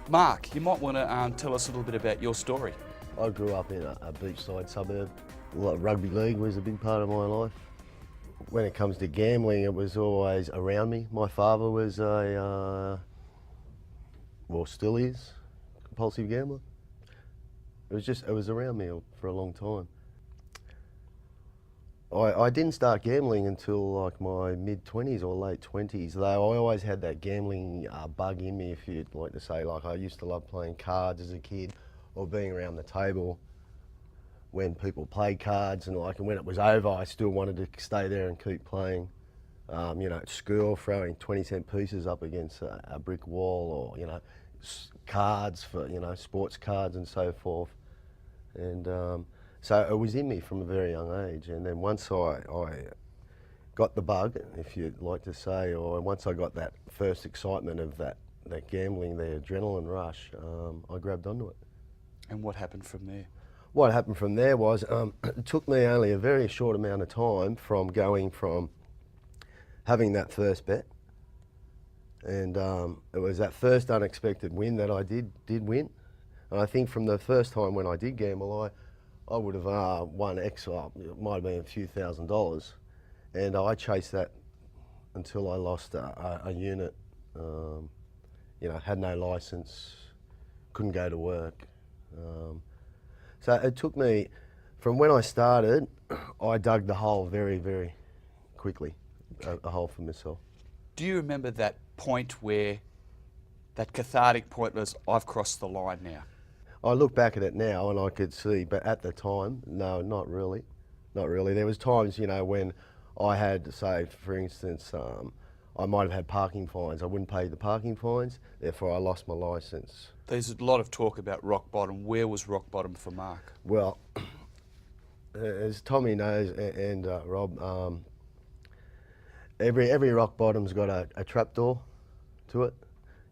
Mark, you might want to tell us a little bit about your story. I grew up in a beachside suburb. Rugby league was a big part of my life. When it comes to gambling, it was always around me. My father was well, still is, compulsive gambler. It was around me for a long time. I didn't start gambling until like my mid-20s or late 20s, though I always had that gambling bug in me, if you'd like to say. Like, I used to love playing cards as a kid, or being around the table when people played cards, and when it was over, I still wanted to stay there and keep playing. At school, throwing 20-cent pieces up against a brick wall, or cards for sports cards and so forth. And so it was in me from a very young age. And then once I got the bug, if you'd like to say, or once I got that first excitement of that gambling, the adrenaline rush, I grabbed onto it. And what happened from there? What happened from there was, it took me only a very short amount of time from going from having that first bet, and it was that first unexpected win that I did win. And I think from the first time when I did gamble, I would have won extra, it might have been a few $1,000s, and I chased that until I lost a unit. Had no license, couldn't go to work. So it took me, from when I started, I dug the hole very, very quickly, a hole for myself. Do you remember that point where, that cathartic point was, I've crossed the line now? I look back at it now and I could see, but at the time, no, not really. Not really. There was times, when I had, say, for instance, I might have had parking fines. I wouldn't pay the parking fines, therefore I lost my licence. There's a lot of talk about rock bottom. Where was rock bottom for Mark? Well, as Tommy knows and Rob, every rock bottom's got a trapdoor to it.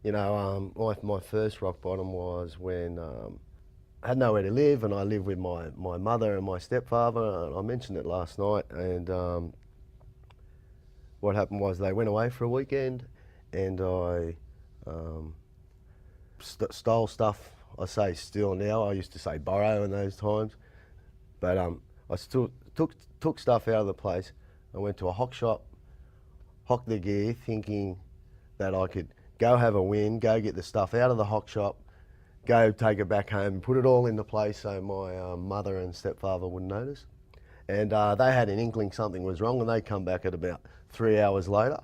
My first rock bottom was when I had nowhere to live, and I lived with my mother and my stepfather, and I mentioned it last night. And what happened was they went away for a weekend, and I stole stuff. I say steal now, I used to say borrow in those times. But I still took stuff out of the place. I went to a hock shop, hocked the gear, thinking that I could go have a win, go get the stuff out of the hock shop, go take it back home, put it all into place so my mother and stepfather wouldn't notice. And they had an inkling something was wrong, and they come back at about 3 hours later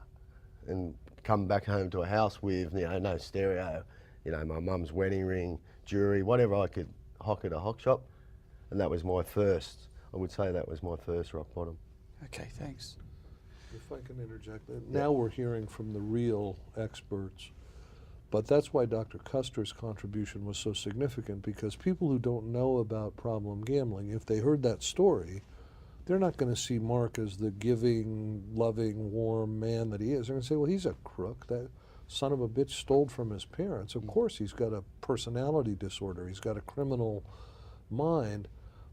and come back home to a house with no stereo, my mum's wedding ring, jewellery, whatever I could hock at a hock shop. And that was my first, I would say that was my first rock bottom. Okay, thanks. If I can interject, now we're hearing from the real experts, but that's why Dr. Custer's contribution was so significant, because people who don't know about problem gambling, if they heard that story, they're not going to see Mark as the giving, loving, warm man that he is. They're going to say, well, he's a crook. That son of a bitch stole from his parents. Of course he's got a personality disorder. He's got a criminal mind.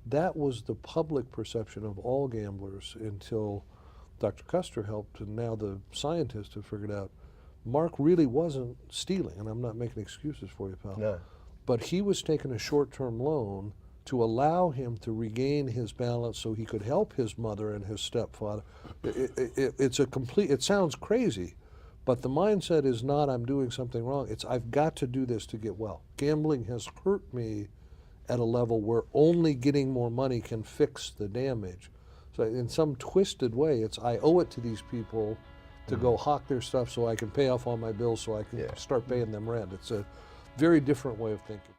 That was the public perception of all gamblers until Dr. Custer helped, and now the scientists have figured out Mark really wasn't stealing, and I'm not making excuses for you, pal. No. But he was taking a short-term loan to allow him to regain his balance so he could help his mother and his stepfather. It sounds crazy, but the mindset is not I'm doing something wrong. It's I've got to do this to get well. Gambling has hurt me at a level where only getting more money can fix the damage. So in some twisted way, it's I owe it to these people to go hawk their stuff so I can pay off all my bills so I can start paying them rent. It's a very different way of thinking.